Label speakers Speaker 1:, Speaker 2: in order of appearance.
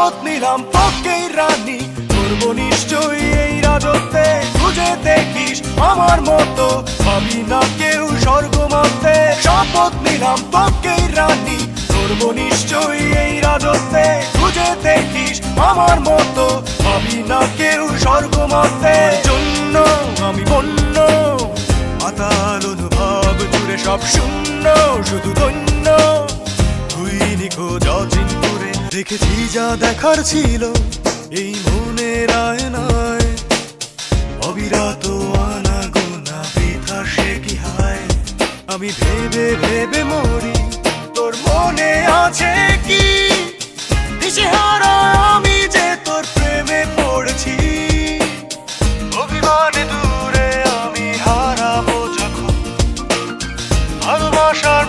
Speaker 1: শপথ নিলাম তোকেই রানী করবো নিশ্চয়ই এই রাজত্বে। খুঁজে দেখিস আমার মতো পাবি না কেউ স্বর্গ মধ্যে। শপথ নিলাম তোকেই রানী করবো নিশ্চয়ই এই রাজত্বে। খুঁজে দেখিস আমার মতো পাবি না কেউ স্বর্গ মধ্যে। জন্য আমি বন্য মাতাল অনুভব জুড়ে সব শূন্য শুধু ধন্য। তুই নিখোঁজ অচিন্তরে দেখেছি যা দেখার ছিল এই মনের আয়নায়। অবিরত আনাগোনা বৃথা সে কি হায়। আমি ভেবে ভেবে মরি তোর মনে আছে কি দিশেহারা আমি যে তোর প্রেমে পড়েছি। অভিমানে দূরে আমি হারাবো যখন ভালোবাসার